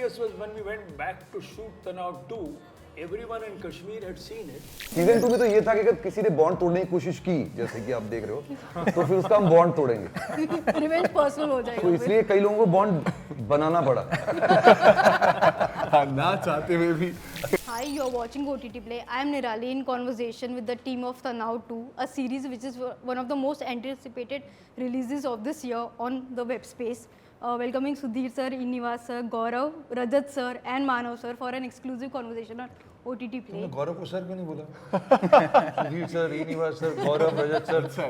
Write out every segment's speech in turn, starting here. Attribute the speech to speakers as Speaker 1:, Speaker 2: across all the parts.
Speaker 1: happiest was when we went back to shoot Tanav 2. Everyone in Kashmir had seen it.
Speaker 2: Season 2 में तो ये था कि अगर किसी ने बॉन्ड तोड़ने की कोशिश की, जैसे कि आप देख रहे हो, तो फिर उसका हम बॉन्ड तोड़ेंगे.
Speaker 3: रिवेंज पर्सनल हो जाएगा.
Speaker 2: तो इसलिए कई लोगों को बॉन्ड बनाना पड़ा.
Speaker 4: ना चाहते हुए भी.
Speaker 3: Hi, you're watching OTT Play. I am Nirali in conversation with the team of Tanav 2, a series which is one of the most anticipated releases of this year on the web space. Welcoming Sudhir sir, Inivas sir, Gaurav, Rajat sir and Manav sir for an exclusive conversation on OTT Play.
Speaker 4: तुमने गौरव को sir क्यों नहीं बोला? Sudhir sir, ईनिवास sir, Gaurav, Rajat sir.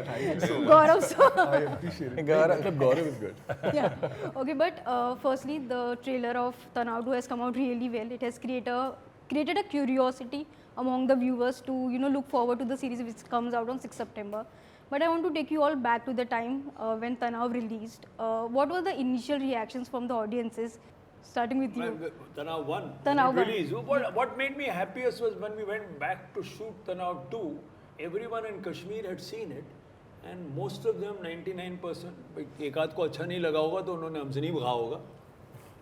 Speaker 3: Gaurav sir.
Speaker 4: I appreciate it. Gaurav is good.
Speaker 3: Yeah. Okay, but firstly, the trailer of Tanav 2 has come out really well. It has created a curiosity among the viewers to look forward to the series which comes out on 6th September. But I want to take you all back to the time when Tanav released. What were the initial reactions from the audiences? Starting with you.
Speaker 1: Tanav 1
Speaker 3: Tanav 1.
Speaker 1: release. What made me happiest was when we went back to shoot Tanav 2. Everyone in Kashmir had seen it. And most of them, 99%, एक आध को अच्छा नहीं लगा होगा तो उन्होंने हमसे नहीं कहा होगा.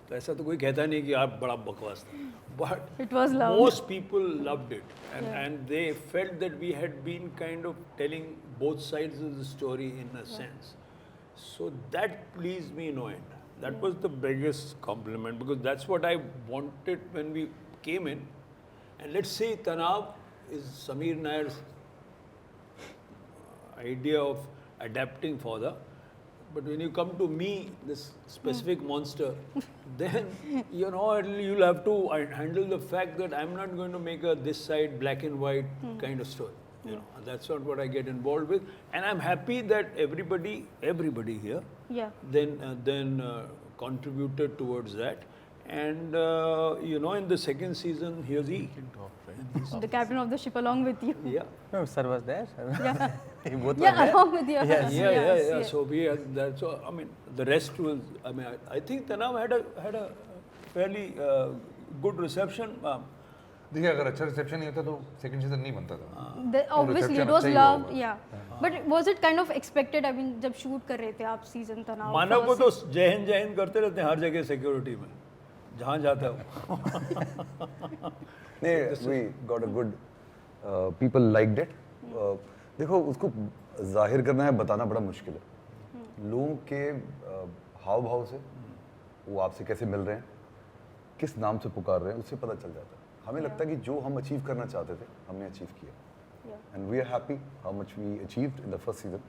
Speaker 1: तो ऐसा तो कोई कहता नहीं कि आप बड़ा बकवास था. But
Speaker 3: It was loved.
Speaker 1: most people loved it, and they felt that we had been kind of telling both sides of the story in a sense. So that pleased me no end. That was the biggest compliment because that's what I wanted when we came in. And let's say Tanav is Sameer Nair's idea of adapting further. But when you come to me, this specific monster, then you'll have to handle the fact that I'm not going to make a this side black and white kind of story. And that's not what I get involved with. And I'm happy that everybody here then contributed towards that. And in the second season, here's he.
Speaker 3: The captain of the ship along with you.
Speaker 1: Yeah.
Speaker 5: No, sir was there.
Speaker 3: Yeah.
Speaker 5: You both were
Speaker 3: Yeah,
Speaker 5: there.
Speaker 3: along with you.
Speaker 5: Yes.
Speaker 1: Yeah. So we had that. So the rest was. I think Tanav had a fairly good reception.
Speaker 4: देखिए अगर अच्छा reception नहीं होता तो second season नहीं बनता था.
Speaker 3: Obviously, it
Speaker 4: reception
Speaker 3: was
Speaker 4: अच्छा ही
Speaker 3: loved.
Speaker 4: होगा.
Speaker 3: Yeah. But was it kind of expected? I mean, जब shoot कर रहे थे आप season Tanav.
Speaker 1: मानव को
Speaker 3: first
Speaker 1: तो जय हिंद करते रहते हैं हर जगह सिक्योरिटी में जहाँ जाता है.
Speaker 2: we got a good people liked it. देखो उसको जाहिर करना है, बताना बड़ा मुश्किल है. लोगों के हाव भाव से वो आपसे कैसे मिल रहे हैं, किस नाम से पुकार रहे हैं, उससे पता चल जाता है. हमें लगता है कि जो हम अचीव करना चाहते थे हमने अचीव किया. And we are happy how much we achieved in the first season.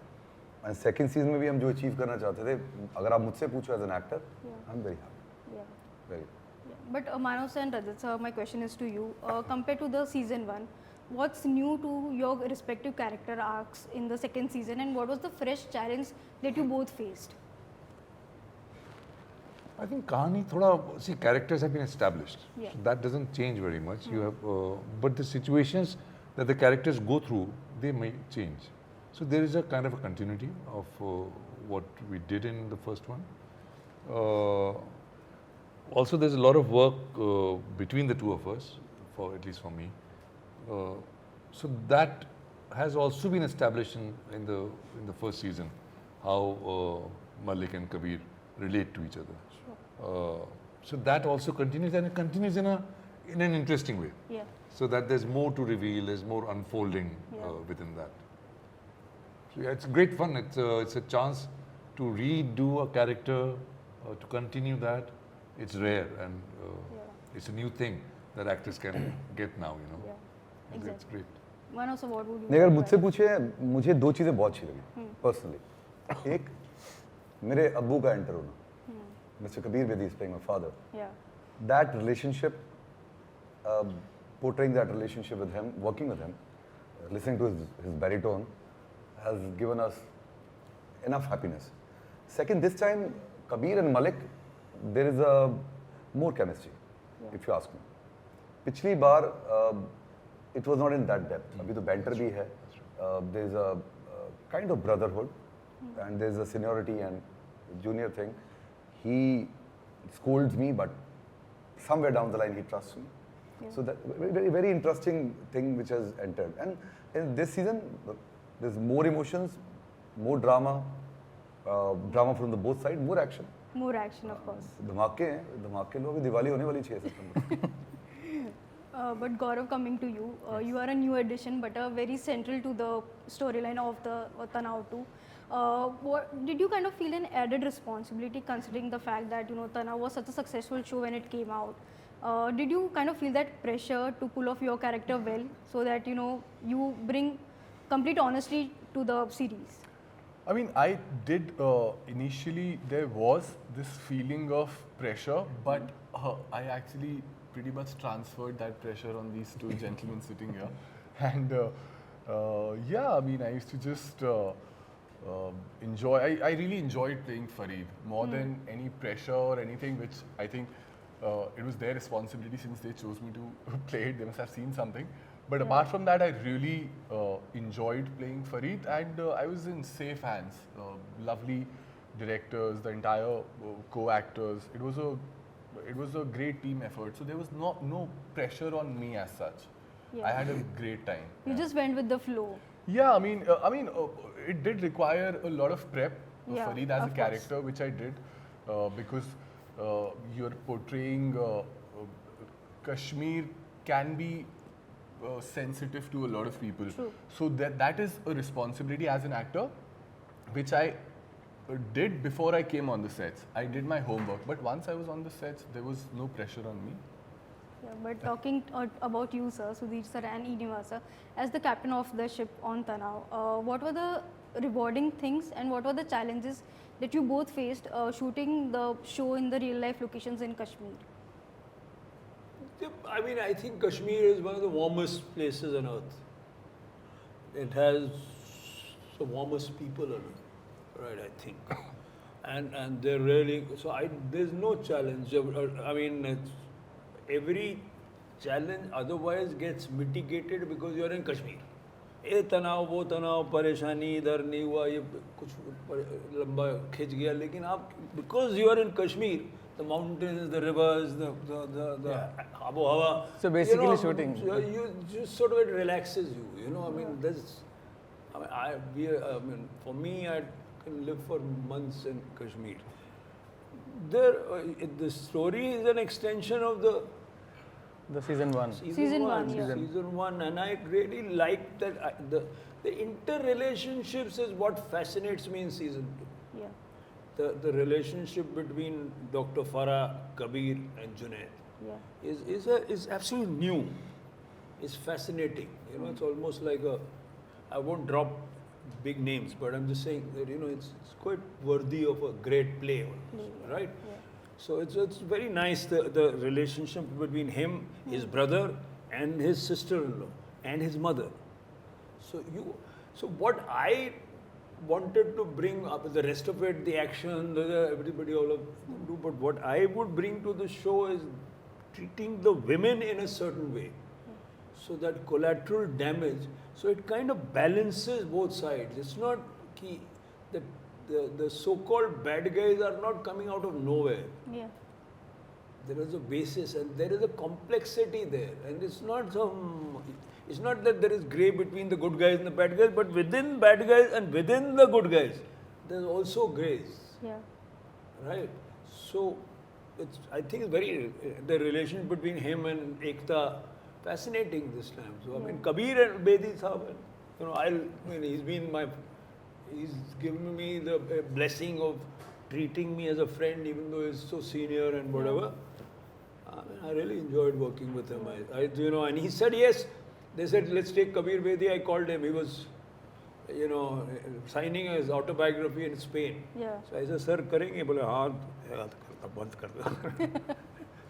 Speaker 2: And second season में भी हम जो अचीव करना चाहते थे, अगर आप मुझसे पूछो as an actor, I am very happy. Very.
Speaker 3: But Manav sir and Rajat sir, my question is to you. Compared to the season 1, what's new to your respective character arcs in the second season, and what was the fresh challenge that you both faced?
Speaker 4: I think कहानी थोड़ा see characters have been established.
Speaker 3: Yeah.
Speaker 4: So that doesn't change very much. You have but the situations that the characters go through, they may change. So there is a kind of a continuity of what we did in the first one. Also, there's a lot of work between the two of us, for at least for me. So that has also been established in the first season, how Malik and Kabir relate to each other. So that also continues, and it continues in an interesting way.
Speaker 3: Yeah.
Speaker 4: So that there's more to reveal, there's more unfolding within that. So yeah, it's great fun. It's a chance to redo a character, to continue that. It's rare, and it's a new thing that actors can get now.
Speaker 3: Yeah.
Speaker 4: It's
Speaker 3: Exactly.
Speaker 4: great.
Speaker 3: Manav sir, what would you?
Speaker 2: नहीं, अगर
Speaker 3: like to
Speaker 2: मुझसे
Speaker 3: add?
Speaker 2: पूछे, मुझे दो चीज़ें बहुत अच्छी लगी पर्सनली. एक, मेरे अब्बू का एंटर होना. Mr. Kabir Bedi is playing my father.
Speaker 3: Yeah.
Speaker 2: That relationship, portraying that relationship with him, working with him, listening to his baritone, has given us enough happiness. Second, this time, Kabir and Malik, there is a more chemistry, if you ask me. पिछली बार, it was not in that depth. अभी तो banter भी है. There is a kind of brotherhood, and there is a seniority and junior thing. He scolds me, but somewhere down the line he trusts me. So that very, very interesting thing which has entered. And in this season, there's more emotions, more drama, drama from the both sides, more action.
Speaker 3: More action, of course.
Speaker 2: धमाके लो, अभी दिवाली होने वाली 6 सितंबर.
Speaker 3: But Gaurav, coming to you, you are a new addition, but very central to the storyline of the Tanav 2. What did you kind of feel an added responsibility considering the fact that Tanav was such a successful show when it came out? Did you kind of feel that pressure to pull off your character well, so that you bring complete honesty to the series?
Speaker 5: I mean, I did initially, there was this feeling of pressure, but I actually pretty much transferred that pressure on these two gentlemen sitting here. And yeah, I mean, I used to just enjoy, I really enjoyed playing Fareed more than any pressure or anything, which I think it was their responsibility since they chose me to play it. They must have seen something. But apart from that, I really enjoyed playing Fareed, and I was in safe hands. Lovely directors, the entire co-actors. It was a great team effort. So there was no pressure on me as such.
Speaker 3: Yeah.
Speaker 5: I had a great time.
Speaker 3: You
Speaker 5: Yeah.
Speaker 3: just went with the flow.
Speaker 5: Yeah, I mean, it did require a lot of prep.
Speaker 3: Yeah,
Speaker 5: Fareed as a
Speaker 3: of
Speaker 5: character, which I did, because you're portraying Kashmir can be sensitive to a lot of people.
Speaker 3: True.
Speaker 5: So that is a responsibility as an actor, which I did before I came on the sets. I did my homework, but once I was on the sets, there was no pressure on me.
Speaker 3: Yeah, but talking about you, sir, Sudhir sir and Enima sir, as the captain of the ship on Tanav, what were the rewarding things and what were the challenges that you both faced shooting the show in the real life locations in Kashmir?
Speaker 1: I mean, I think Kashmir is one of the warmest places on earth. It has the warmest people on earth, right? I think, and they're really so. There's no challenge. I mean, every challenge otherwise gets mitigated because you're in Kashmir. ये तनाव वो तनाव परेशानी इधर नहीं हुआ ये कुछ लंबा खिंच गया लेकिन आप because you are in Kashmir, the mountains, the rivers, the abo hawa.
Speaker 6: So basically shooting.
Speaker 1: You just sort of it relaxes you. I mean, there's. I mean, for me, I can live for months in Kashmir. The story is an extension of the
Speaker 6: season 1.
Speaker 3: Season one, yeah.
Speaker 1: Season 1, and I really like that. The interrelationships is what fascinates me in season 2.
Speaker 3: Yeah,
Speaker 1: The relationship between Dr. Farah, Kabir, and Junaid
Speaker 3: yeah.
Speaker 1: is absolutely new. It's fascinating. It's almost like I won't drop big names, but I'm just saying that it's quite worthy of a great play, right?
Speaker 3: Yeah.
Speaker 1: So it's very nice the relationship between him, his brother, and his sister-in-law, and his mother. So what I wanted to bring up, the rest of it, the action, everybody, all of them do, but what I would bring to the show is treating the women in a certain way. So that collateral damage, so it kind of balances both sides. It's not key that the so-called bad guys are not coming out of nowhere.
Speaker 3: Yeah.
Speaker 1: There is a basis and there is a complexity there, and it's not that there is grey between the good guys and the bad guys, but within bad guys and within the good guys, there's also greys,
Speaker 3: Yeah.
Speaker 1: right? So I think it's the relation between him and Ekta fascinating this time. So I mean, Kabir and Bedi Sahab, he's given me the blessing of treating me as a friend, even though he's so senior and whatever. I really enjoyed working with him. And he said yes. They said let's take Kabir Bedi. I called him. He was, signing his autobiography in Spain.
Speaker 3: Yeah.
Speaker 1: So I said, sir, karenge? Bole, haan, band kar do.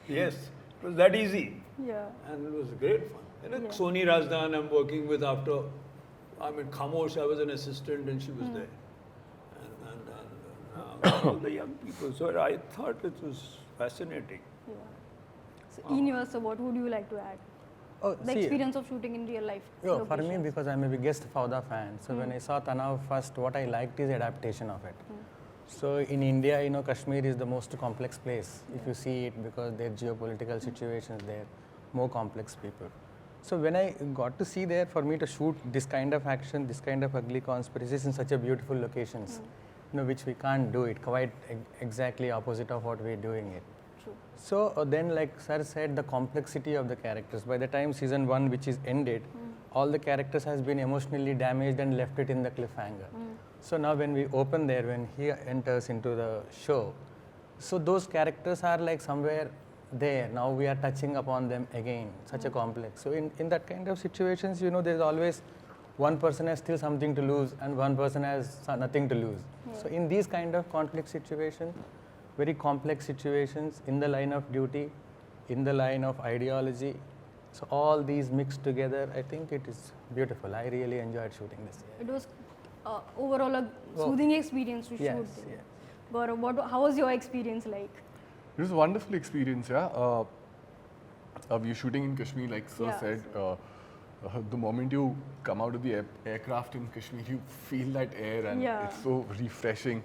Speaker 1: Yes, it was that easy.
Speaker 3: Yeah.
Speaker 1: And it was great fun. And
Speaker 3: Yeah.
Speaker 1: Soni Razdan I'm working with after, Khamosh, I was an assistant and she was there. And all the young people. So I thought it was fascinating.
Speaker 3: Yeah. So, Enima sir, what would you like to add?
Speaker 6: Oh,
Speaker 3: The
Speaker 6: see,
Speaker 3: experience of shooting in real life.
Speaker 6: for me,
Speaker 3: locations.
Speaker 6: because I'm a biggest Fauda fan, so when I saw Tanav first, what I liked is adaptation of it. So in India, Kashmir is the most complex place. If you see it, because their geopolitical situations there, more complex people. So when I got to see there, for me to shoot this kind of action, this kind of ugly conspiracies in such a beautiful locations, which we can't do it, quite exactly opposite of what we're doing it.
Speaker 3: True.
Speaker 6: So then, like Sir said, the complexity of the characters. By the time season 1, which is ended, all the characters has been emotionally damaged and left it in the cliffhanger. So now when we open there, when he enters into the show, so those characters are like somewhere there. Now we are touching upon them again, such a complex. So in that kind of situations, there's always one person has still something to lose and one person has nothing to lose. So in these kind of conflict situations, very complex situations, in the line of duty, in the line of ideology, so all these mixed together, I think it is beautiful. I really enjoyed shooting this.
Speaker 3: It was overall a soothing experience to
Speaker 6: Yes,
Speaker 3: shoot there.
Speaker 6: yes.
Speaker 3: Gaurav, how was your experience like?
Speaker 5: It was a wonderful experience, yeah. We were shooting in Kashmir, like Sir
Speaker 3: Yeah.
Speaker 5: said. The moment you come out of the aircraft in Kashmir, you feel that air, and
Speaker 3: Yeah.
Speaker 5: it's so refreshing.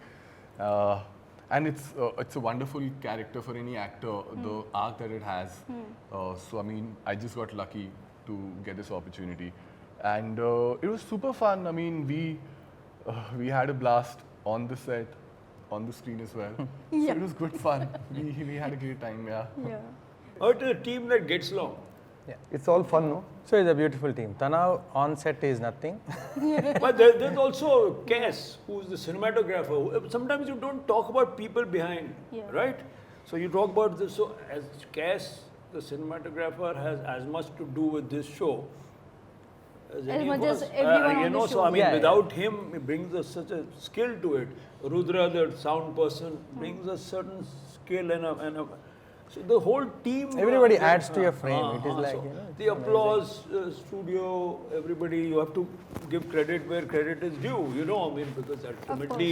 Speaker 5: And it's a wonderful character for any actor, the arc that it has. So I mean, I just got lucky to get this opportunity, and it was super fun. I mean, we had a blast on the set, on the screen as well.
Speaker 3: Yeah.
Speaker 5: So it was good fun. We had a great time, yeah.
Speaker 3: Yeah.
Speaker 1: Oh, it is a team that gets along.
Speaker 2: It's all fun, no?
Speaker 6: So it's a beautiful team. Tanav on set is nothing.
Speaker 1: But there's also Cass, who's the cinematographer. Sometimes you don't talk about people behind,
Speaker 3: Yeah.
Speaker 1: right? So you talk about this. So as Cass, the cinematographer, has as much to do with this show as any
Speaker 3: much
Speaker 1: of
Speaker 3: as
Speaker 1: us.
Speaker 3: everyone on the
Speaker 1: So
Speaker 3: show.
Speaker 1: I mean,
Speaker 6: Yeah, yeah.
Speaker 1: without him, he brings us such a skill to it. Rudra, the sound person, brings a certain skill and a so the whole team.
Speaker 6: Everybody adds to your frame. It is like,
Speaker 1: so
Speaker 6: it's
Speaker 1: the applause, studio, everybody, you have to give credit where credit is due, I mean, because ultimately,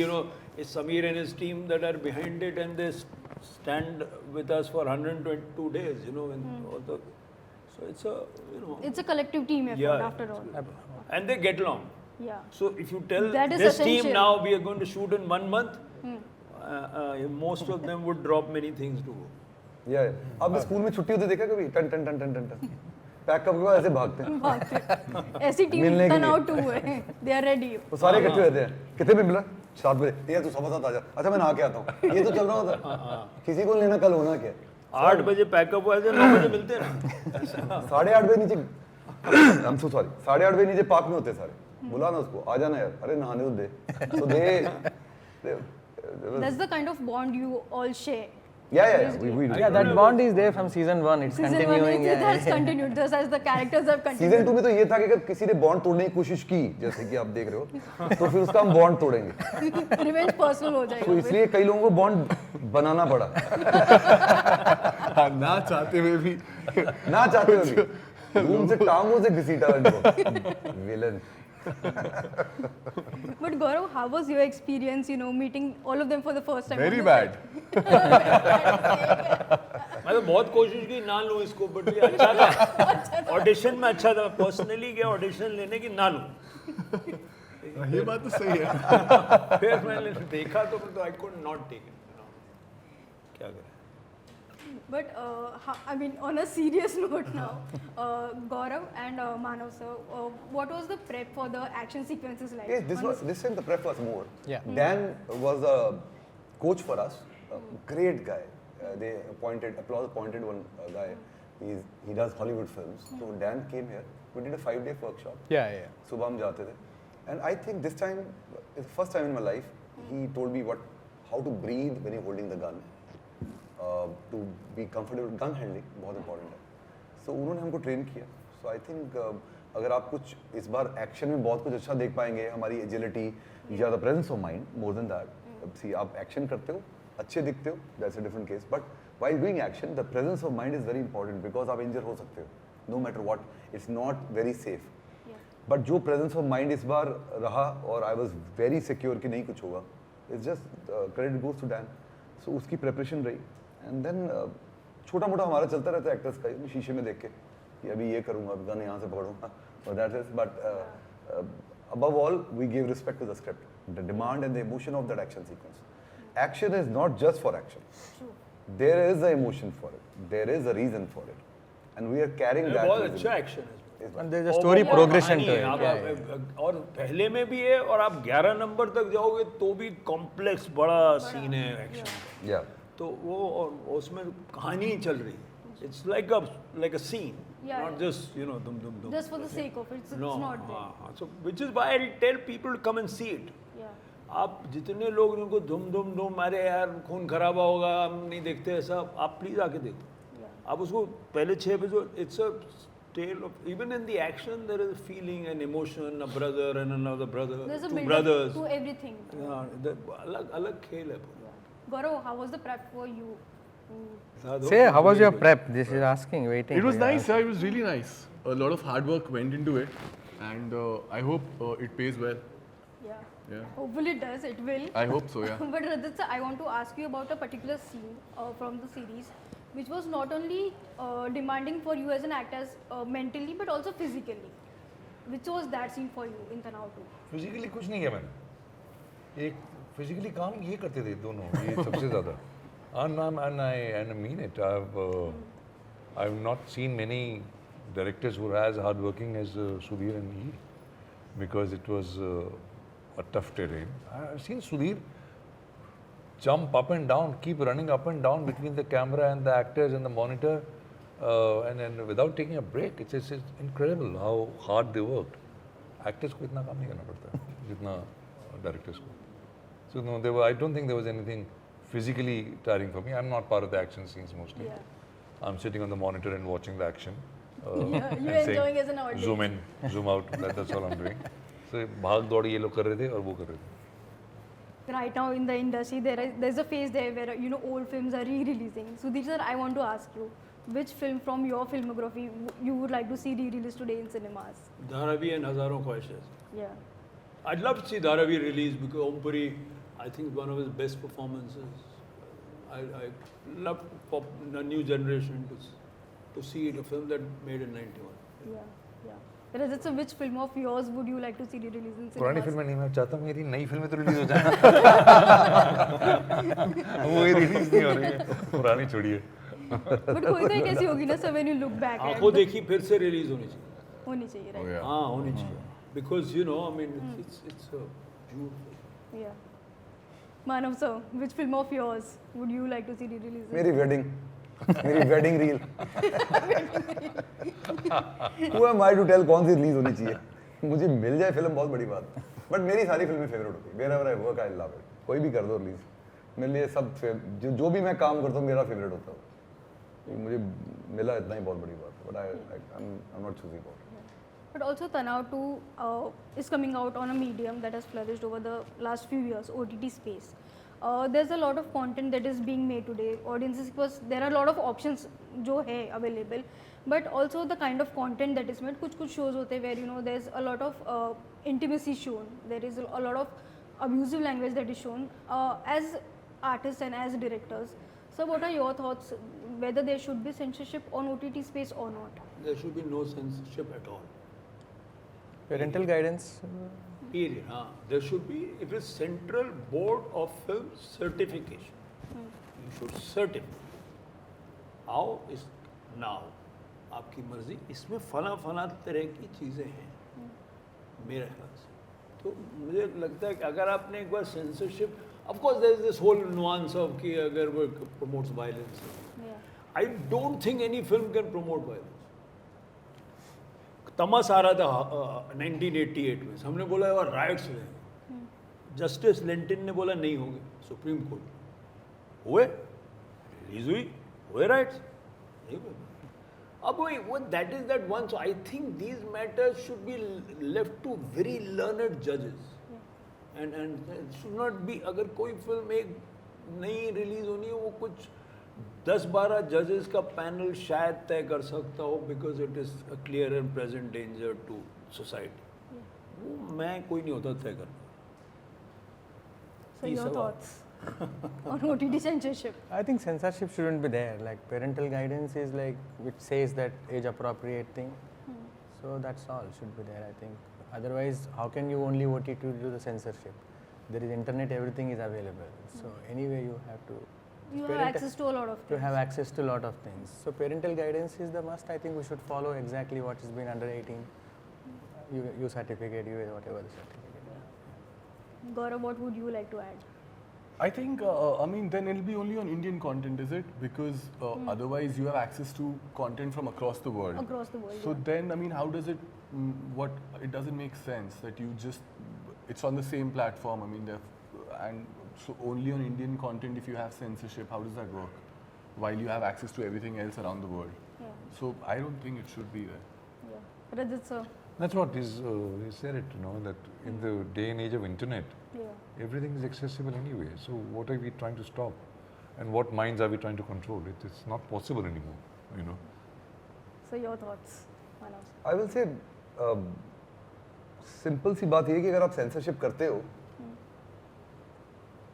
Speaker 1: it's Samir and his team that are behind it, and they stand with us for 122 days, and all the, so it's a,
Speaker 3: It's a collective team effort
Speaker 1: Yeah.
Speaker 3: after all.
Speaker 1: and they get along.
Speaker 3: Yeah.
Speaker 1: So if you tell
Speaker 3: That is
Speaker 1: this team
Speaker 3: essential.
Speaker 1: now we are going to shoot in 1 month, most of them would drop many things to go.
Speaker 2: Yeah. आपने school में छुट्टी होते देखा कभी? टन टन टन टन टन टन। पैकअप के बाद ऐसे भागते हैं।
Speaker 3: ऐसी टीम
Speaker 2: मिलने के
Speaker 3: टर्न
Speaker 2: लिए।
Speaker 3: आउट 2 है. They are ready.
Speaker 2: वो सारे इकट्ठे रहते हैं। कितने में मिला? 7 बजे। ये तू सवा 7 आ जा। अच्छा मैं नहा के आता हूँ। ये तो चल रहा होता। किसी को लेना कल होना क्या?
Speaker 1: 8 बजे पैकअप हुआ है 9 बजे मिलते हैं ना
Speaker 2: 8:30 बजे नीचे आई एम सो सॉरी 8:30 बजे नीचे पार्क में होते सारे बुला ना उसको आ जाना यार अरे नहाने तो दे so they
Speaker 3: That's the kind of bond you all share.
Speaker 2: yeah we
Speaker 6: Yeah, that bond is there from season 1. It's
Speaker 3: Season 1,
Speaker 6: continuing.
Speaker 3: that's continued. Just as the characters have
Speaker 2: season
Speaker 3: continued.
Speaker 2: 2 में तो ये था कि अगर किसी ने bond तोड़ने की कोशिश की जैसे कि आप देख रहे हो तो फिर उसका हम बॉन्ड तोड़ेंगे
Speaker 3: Revenge personal हो
Speaker 2: तो
Speaker 3: जाएगा. फिर.
Speaker 2: इसलिए कई लोगों को बॉन्ड बनाना पड़ा
Speaker 5: ना चाहते हुए भी
Speaker 2: ना चाहते हुए भी रूम से टांगों से घसीटा उनको villain
Speaker 3: But Gaurav, how was your experience, meeting all of them for the first time?
Speaker 5: very
Speaker 3: on the
Speaker 5: bad.
Speaker 1: मैं तो बहुत कोशिश की ना लूं इसको बट ये अच्छा था ऑडिशन में अच्छा था पर्सनली गया ऑडिशन लेने की ना लूं
Speaker 5: ये बात तो सही है
Speaker 1: फिर मैंने देखा तो I could not take it क्या करें
Speaker 3: But I mean, on a serious note now, Gaurav and Manav sir, what was the prep for the action sequences like?
Speaker 2: Yes, this time the prep was more.
Speaker 6: Yeah.
Speaker 2: Dan was a coach for us, a great guy. They appointed one guy. He does Hollywood films. So Dan came here. We did a 5-day workshop.
Speaker 6: Yeah.
Speaker 2: सुबह हम जाते थे. And I think this time, it's the first time in my life, he told me how to breathe when you're holding the gun. To be comfortable, gun handling बहुत important है. So उन्होंने हमको train किया. So I think अगर आप कुछ इस बार action में बहुत कुछ अच्छा देख पाएंगे हमारी एजिलिटी या the presence of mind more than that see आप एक्शन करते हो अच्छे दिखते हो that's a different case but while doing action the presence of mind is very important because आप इंजर हो सकते हो no matter what it's not very safe but जो प्रेजेंस ऑफ माइंड इस बार रहा और आई वाज वेरी सिक्योर कि नहीं कुछ होगा it's just credit goes to Dan so उसकी प्रिपरेशन रही एंड देन छोटा मोटा हमारा चलता रहता है एक्टर्स का शीशे में देख के कि अभी ये करूँगा अभी गन यहाँ से पकड़ूंगा और that is but above all we give respect to the script the demand and the emotion of that action sequence action is not just for action there is an emotion for it there is a reason for it and we are carrying that
Speaker 1: बहुत
Speaker 2: within.
Speaker 1: अच्छा action है
Speaker 6: And there's a story progression to it.
Speaker 1: आप-
Speaker 6: Yeah, yeah.
Speaker 1: और पहले में भी है और आप 11 नंबर तक जाओगे तो भी कॉम्प्लेक्स बड़ा सीन है एक्शन का।
Speaker 2: Yeah.
Speaker 1: तो वो और उसमें कहानी ही चल रही है। It's like a scene,
Speaker 3: Yeah,
Speaker 1: not
Speaker 3: yeah.
Speaker 1: Just दुम दुम दुम।
Speaker 3: Just for the sake of it, it's
Speaker 1: No,
Speaker 3: not there.
Speaker 1: हाँ, so which is why I tell people to come and see it.
Speaker 3: Yeah.
Speaker 1: आप जितने लोग उनको धुम धुम धुम अरे यार खून खराबा होगा हम नहीं देखते ऐसा, आप प्लीज आके देखो।
Speaker 3: Yeah.
Speaker 1: आप उसको पहले 6 episode, it's a tale of even in the action there is a feeling and emotion, a brother and another brother,
Speaker 3: There's a
Speaker 1: two
Speaker 3: build
Speaker 1: brothers.
Speaker 3: to everything.
Speaker 1: अलग अलग खेल है पूरा।
Speaker 3: Gaurav, how was the prep for you?
Speaker 6: Say, how was your prep? This is asking, waiting.
Speaker 5: It was
Speaker 6: for your
Speaker 5: nice,
Speaker 6: answer.
Speaker 5: yeah, it was really nice. A lot of hard work went into it, and I hope it pays well.
Speaker 3: Yeah.
Speaker 5: Yeah,
Speaker 3: Hopefully it does, it will.
Speaker 5: I hope so, yeah.
Speaker 3: But Rajat sir, I want to ask you about a particular scene from the series, which was not only demanding for you as an actor mentally, but also physically. Which was that scene for you in Tanav 2?
Speaker 4: Physically कुछ नहीं किया मैंने, एक physically काम ये करते थे दोनों, ये सबसे ज़्यादा। And I mean it. I've not seen many directors who are as hardworking as Sudhir and he, because it was a tough terrain. I've seen Sudhir jump up and down, keep running up and down between the camera and the actors and the monitor, and without taking a break. It's incredible how hard they worked. Actors को इतना काम नहीं करना पड़ता जितना directors को. So no, I don't think there was anything physically tiring for me. I'm not part of the action scenes mostly.
Speaker 3: Yeah.
Speaker 4: I'm sitting on the monitor and watching the action.
Speaker 3: Yeah,
Speaker 4: and
Speaker 3: you're
Speaker 4: saying,
Speaker 3: enjoying as an audience.
Speaker 4: zoom in, zoom out. That's all I'm doing. So भाग दौड़ ये लोग कर रहे थे और वो कर रहे थे.
Speaker 3: Right now in the industry, there's a phase there where old films are re-releasing. Sudhir sir, I want to ask you, which film from your filmography you would like to see re-released today in cinemas?
Speaker 1: Dharavi and हजारों ख्वाहिशें।
Speaker 3: Yeah.
Speaker 1: I'd love to see Dharavi released because Om Puri, I think, is one of his best performances. I love for the new generation to see it, a film that made in 91.
Speaker 3: Yeah, yeah. Rajat sir, which film of yours would you like to see re-released in cinemas?
Speaker 4: पुरानी फिल्में नहीं, मैं चाहता हूँ मेरी नई फिल्में तो रिलीज हो जाए. वो रिलीज नहीं हो रही है, पुरानी छोड़िए.
Speaker 3: But कोई तो एक ऐसी होगी ना sir, when you look back at
Speaker 1: आंखों
Speaker 3: the-
Speaker 1: देखी फिर से रिलीज होनी चाहिए।
Speaker 3: होनी चाहिए,
Speaker 5: Oh,
Speaker 3: right?
Speaker 5: yeah.
Speaker 1: हाँ होनी चाहिए। Because I mean, it's a beautiful.
Speaker 3: Yeah. Manav sir, which film of yours would you like to see re-released?
Speaker 2: मेरी wedding reel. Who am I to tell कौन सी रिलीज होनी चाहिए? मुझे मिल जाए फिल्म बहुत बड़ी बात है। बट मेरी सारी फिल्में फेवरेट होती है। Wherever I work, I love it. कोई भी कर दो रिलीज, मेरे लिए सब जो भी मैं काम करता हूँ मेरा फेवरेट होता है। मुझे मिला इतना ही बहुत बड़ी बात है। But I'm not choosy about it.
Speaker 3: But also Tanav 2 is coming out on a medium that has flourished over the last few years, OTT space. There's a lot of content that is being made today. Audiences, because there are a lot of options जो है available, but also the kind of content that is made. कुछ shows होते हैं where there's a lot of intimacy shown. There is a lot of abusive language that is shown. As artists and as directors, so what are your thoughts whether there should be censorship on OTT space or not?
Speaker 1: There should be no censorship at all.
Speaker 6: Parental guidance.
Speaker 1: Period. There should be, it is Central Board of Film Certification. You should certify. How is now? आपकी मर्जी, इसमें फला तरह की चीज़ें हैं मेरे ख्याल से। तो मुझे लगता है कि अगर आपने एक बार censorship, of course there is this whole nuance of कि अगर वो promotes violence,
Speaker 3: Yeah.
Speaker 1: I don't think any film can promote violence. Tamas आ रहा था 1988 में, हमने बोला यार राइट्स हुए, जस्टिस लेंटिन ने बोला नहीं होंगे, सुप्रीम कोर्ट हुए, रिलीज हुए राइट्स नहीं हुए। अब वो that is that one, so I think these matters should be left to very learned जजेस एंड शुड नॉट बी, अगर कोई फिल्म एक नई रिलीज होनी है वो कुछ 10-12 जजेस का पैनल शायद तय कर सकता हो, because it is a clear and present danger to society. वो मैं कोई नहीं होता तय करना।
Speaker 3: So
Speaker 1: Peace
Speaker 3: your
Speaker 1: out.
Speaker 3: thoughts on OTT censorship?
Speaker 6: I think censorship shouldn't be there. Like parental guidance is like which says that age appropriate thing. So that's all should be there. I think. Otherwise, how can you only OTT do the censorship? There is internet, everything is available. So anyway, you have to
Speaker 3: You have
Speaker 6: Parental-
Speaker 3: access to a lot of
Speaker 6: to
Speaker 3: things.
Speaker 6: have access to a lot of things. So parental guidance is the must. I think we should follow exactly what has been under 18. You certificate, you whatever the certificate.
Speaker 3: Gaurav, what would you like to add?
Speaker 5: I think, I mean, then it'll be only on Indian content, is it? Because otherwise you have access to content from across the world.
Speaker 3: Across the world.
Speaker 5: So
Speaker 3: yeah.
Speaker 5: then, I mean, how does it, it doesn't make sense that you just, it's on the same platform. I mean, and so only on Indian content, if you have censorship, how does that work? While you have access to everything else around the world.
Speaker 3: Yeah.
Speaker 5: So I don't think it should be there.
Speaker 3: Yeah. Rajat sir.
Speaker 4: That's what he said it, that in the day and age of internet,
Speaker 3: Yeah.
Speaker 4: everything is accessible anyway. So what are we trying to stop? And what minds are we trying to control? It's not possible anymore,
Speaker 3: So your thoughts, Manav?
Speaker 2: I will say simple सी बात ये है कि अगर आप censorship करते हो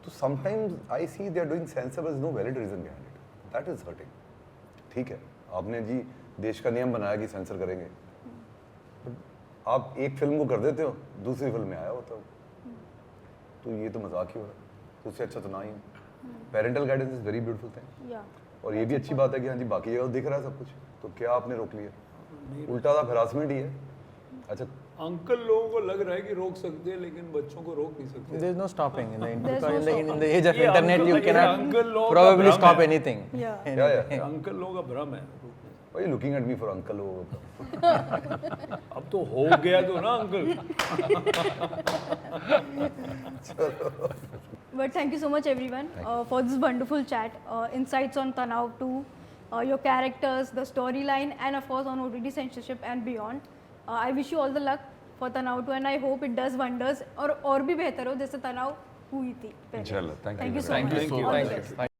Speaker 2: तो sometimes I see they are doing censor but no valid reason behind it that is hurting ठीक है आपने जी देश का नियम बनाया कि सेंसर करेंगे But आप एक फिल्म को कर देते हो दूसरी फिल्म में आया होता हो तो ये तो मजाक ही हो रहा है उससे अच्छा तो ना ही parental guidance is very beautiful thing
Speaker 3: Yeah.
Speaker 2: और ये भी अच्छी बात है कि हाँ जी बाकी जगह दिख रहा है सब कुछ तो क्या आपने रोक लिया उल्टा था हरासमेंट ही है अच्छा
Speaker 1: अंकल लोगों को लग रहा है कि रोक सकते हैं लेकिन बच्चों को रोक नहीं सकते
Speaker 6: There is no stopping in the
Speaker 3: There's
Speaker 6: because
Speaker 3: no
Speaker 6: in the age of
Speaker 1: ये
Speaker 6: internet
Speaker 1: uncle-
Speaker 6: you
Speaker 1: ये
Speaker 6: cannot
Speaker 1: uncle लोगों का
Speaker 6: probably
Speaker 1: भ्रम
Speaker 6: stop
Speaker 1: है।
Speaker 6: anything.
Speaker 3: Yeah.
Speaker 2: या
Speaker 1: अंकल लोगों का भ्रम है
Speaker 2: Why are you looking at me for uncle?
Speaker 1: अब तो हो गया तो ना uncle
Speaker 3: But thank you so much, everyone, for this wonderful chat. Insights on Tanav 2, your characters, the storyline, and of course on OTT censorship and beyond. I wish you all the luck for Tanav 2, and I hope it does wonders और भी बेहतर हो जैसे तनाव हुई थी पहले.
Speaker 4: Inshallah. Thank you
Speaker 3: Thank you
Speaker 4: very
Speaker 3: so
Speaker 4: much.
Speaker 3: much.
Speaker 5: Thank you so
Speaker 3: All the
Speaker 5: much.
Speaker 3: best.
Speaker 5: Thank